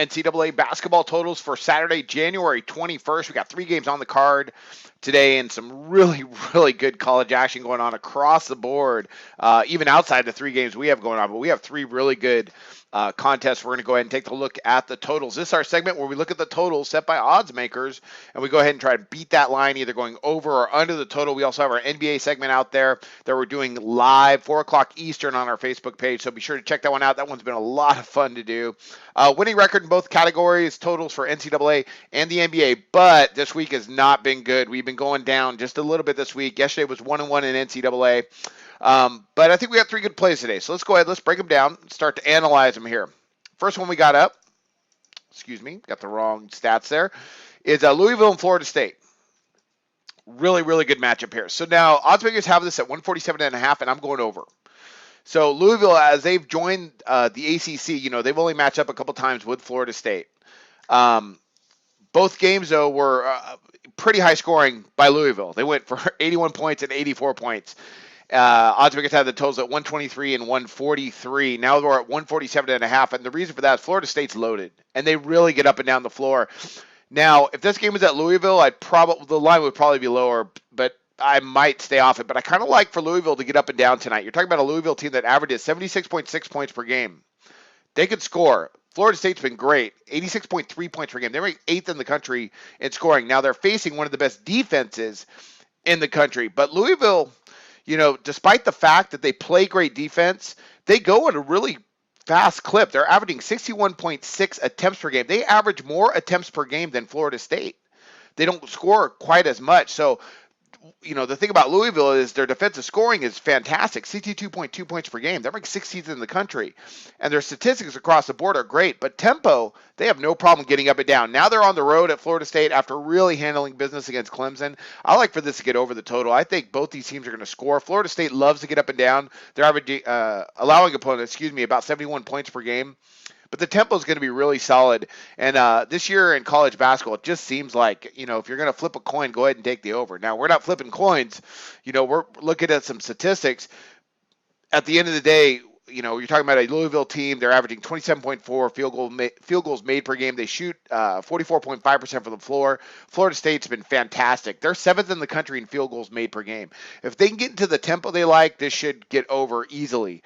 NCAA basketball totals for Saturday, January 21st. We got 3 games on the card today and some really, really good college action going on across the board, even outside the 3 games we have going on. But we have 3 really good contests. We're going to go ahead and take a look at the totals. This is our segment where we look at the totals set by odds makers, and we go ahead and try to beat that line, either going over or under the total. We also have our NBA segment out there that we're doing live, 4 o'clock Eastern on our Facebook page, so be sure to check that one out. That one's been a lot of fun to do. Winning record in both categories, totals for NCAA and the NBA, but this week has not been good. We've been going down just a little bit this week. Yesterday was 1-1 in NCAA. But I think we got 3 good plays today. So let's go ahead, let's break them down and start to analyze them here. First one we got up, got the wrong stats there, is Louisville and Florida State. Really, really good matchup here. So now odds makers have this at 147.5, and I'm going over. So Louisville, as they've joined the ACC, they've only matched up a couple times with Florida State. Both games, though, were pretty high scoring by Louisville. They went for 81 points and 84 points. Odds makers have the totals at 123 and 143. Now we're at 147.5, and the reason for that is Florida State's loaded, and they really get up and down the floor. Now, if this game was at Louisville, the line would probably be lower, but I might stay off it. But I kind of like for Louisville to get up and down tonight. You're talking about a Louisville team that averages 76.6 points per game. They could score. Florida State's been great, 86.3 points per game. They're ranked 8th in the country in scoring. Now they're facing one of the best defenses in the country, but Louisville, despite the fact that they play great defense, they go at a really fast clip. They're averaging 61.6 attempts per game. They average more attempts per game than Florida State. They don't score quite as much. So, the thing about Louisville is their defensive scoring is fantastic, 62.2 points per game. They're ranked 16th in the country. And their statistics across the board are great. But tempo, they have no problem getting up and down. Now they're on the road at Florida State after really handling business against Clemson. I like for this to get over the total. I think both these teams are going to score. Florida State loves to get up and down. They're averaging, allowing opponents, about 71 points per game. But the tempo is going to be really solid. And this year in college basketball, it just seems like, if you're going to flip a coin, go ahead and take the over. Now, we're not flipping coins. We're looking at some statistics. At the end of the day, you're talking about a Louisville team. They're averaging 27.4 field goals made per game. They shoot 44.5% from the floor. Florida State's been fantastic. They're 7th in the country in field goals made per game. If they can get into the tempo they like, this should get over easily.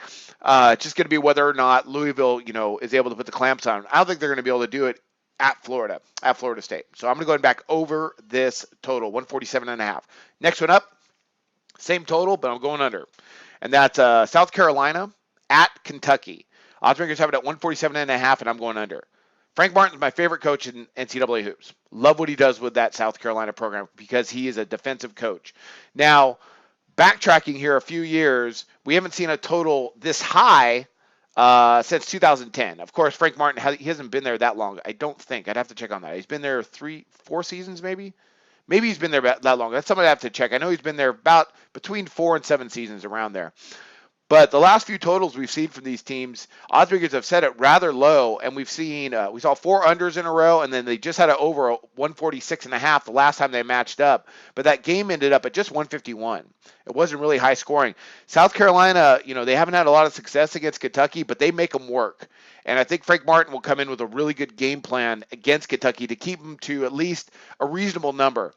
It's just going to be whether or not Louisville, is able to put the clamps on. I don't think they're going to be able to do it at Florida State. So I'm going to go back over this total, 147.5. Next one up, same total, but I'm going under. And that's South Carolina at Kentucky. Odds makers have it at 147.5, and I'm going under. Frank Martin's my favorite coach in NCAA hoops. Love what he does with that South Carolina program because he is a defensive coach. Now, backtracking here a few years, we haven't seen a total this high since 2010. Of course, Frank Martin, he hasn't been there that long. I don't think. I'd have to check on that. He's been there 4 seasons maybe. Maybe he's been there that long. That's something I have to check. I know he's been there about between 4 and 7 seasons around there. But the last few totals we've seen from these teams, odds makers have set it rather low, and we saw 4 unders in a row, and then they just had it over 146.5 the last time they matched up. But that game ended up at just 151. It wasn't really high scoring. South Carolina, they haven't had a lot of success against Kentucky, but they make them work. And I think Frank Martin will come in with a really good game plan against Kentucky to keep them to at least a reasonable number.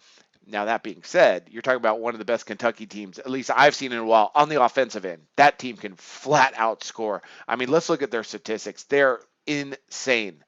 Now, that being said, you're talking about one of the best Kentucky teams, at least I've seen in a while, on the offensive end. That team can flat out score. I mean, let's look at their statistics. They're insane.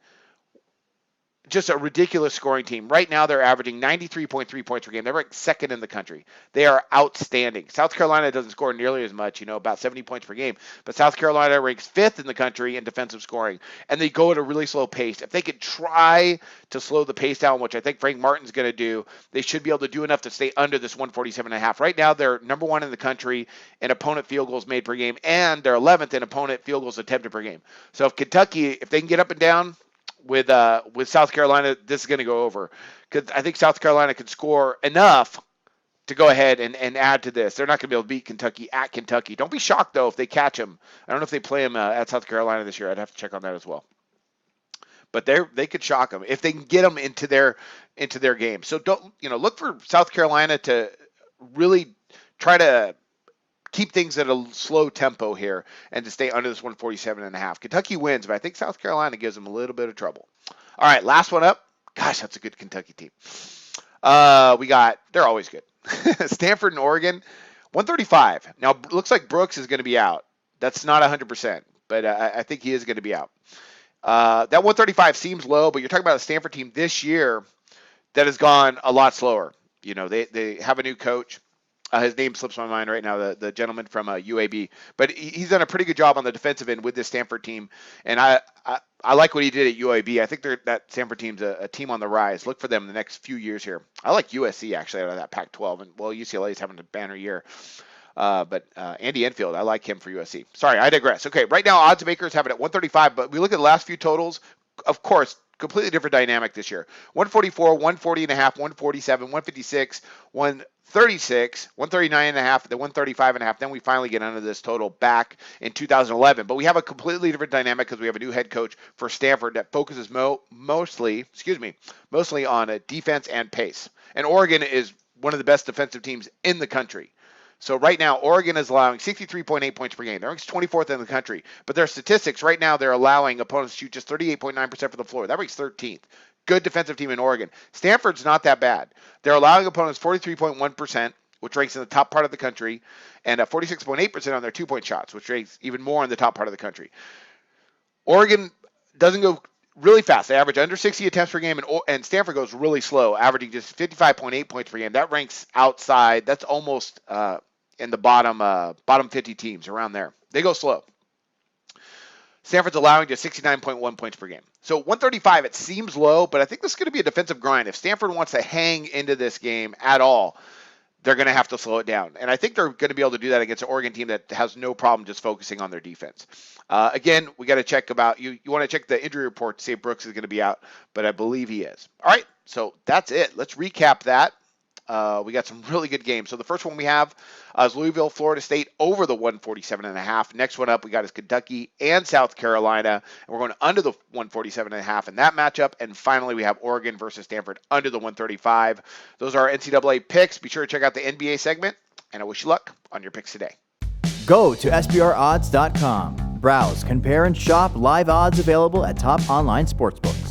Just a ridiculous scoring team. Right now, they're averaging 93.3 points per game. They're ranked 2nd in the country. They are outstanding. South Carolina doesn't score nearly as much, about 70 points per game. But South Carolina ranks 5th in the country in defensive scoring. And they go at a really slow pace. If they could try to slow the pace down, which I think Frank Martin's going to do, they should be able to do enough to stay under this 147.5. Right now, they're number 1 in the country in opponent field goals made per game. And they're 11th in opponent field goals attempted per game. So if Kentucky, if they can get up and down with South Carolina, this is going to go over because I think South Carolina can score enough to go ahead and add to this. They're not going to be able to beat Kentucky at Kentucky. Don't be shocked, though, if they catch them. I don't know if they play them at South Carolina this year. I'd have to check on that as well. But they could shock them if they can get them into their game. So don't look for South Carolina to really try to keep things at a slow tempo here and to stay under this 147.5. Kentucky wins, but I think South Carolina gives them a little bit of trouble. All right, last one up. Gosh, that's a good Kentucky team. They're always good. Stanford and Oregon, 135. Now, looks like Brooks is going to be out. That's not 100%, but I think he is going to be out. That 135 seems low, but you're talking about a Stanford team this year that has gone a lot slower. They have a new coach. His name slips my mind right now, the gentleman from UAB. But he's done a pretty good job on the defensive end with this Stanford team. And I like what he did at UAB. I think that Stanford team's a team on the rise. Look for them in the next few years here. I like USC, actually, out of that Pac-12. And, UCLA is having a banner year. But Andy Enfield, I like him for USC. Sorry, I digress. Okay, right now, oddsmakers have it at 135. But we look at the last few totals. Of course, completely different dynamic this year. 144, 140 and a half, 147, 156, 136, 139 and a half, then 135 and a half. Then we finally get under this total back in 2011. But we have a completely different dynamic because we have a new head coach for Stanford that focuses mostly on defense and pace. And Oregon is one of the best defensive teams in the country. So right now, Oregon is allowing 63.8 points per game. They're ranks 24th in the country. But their statistics right now, they're allowing opponents to shoot just 38.9% from the floor. That ranks 13th. Good defensive team in Oregon. Stanford's not that bad. They're allowing opponents 43.1%, which ranks in the top part of the country, and 46.8% on their two-point shots, which ranks even more in the top part of the country. Oregon doesn't go really fast. They average under 60 attempts per game, and Stanford goes really slow, averaging just 55.8 points per game. That ranks outside. That's almost in the bottom 50 teams, around there. They go slow. Stanford's allowing just 69.1 points per game. So 135, it seems low, but I think this is going to be a defensive grind. If Stanford wants to hang into this game at all, they're going to have to slow it down. And I think they're going to be able to do that against an Oregon team that has no problem just focusing on their defense. Again, we got to check you want to check the injury report to see if Brooks is going to be out, but I believe he is. All right, so that's it. Let's recap that. We got some really good games. So the first one we have is Louisville, Florida State over the 147.5. Next one up we got is Kentucky and South Carolina, and we're going under the 147.5 in that matchup. And finally, we have Oregon versus Stanford under the 135. Those are our NCAA picks. Be sure to check out the NBA segment, and I wish you luck on your picks today. Go to SBRodds.com. Browse, compare, and shop live odds available at top online sportsbooks.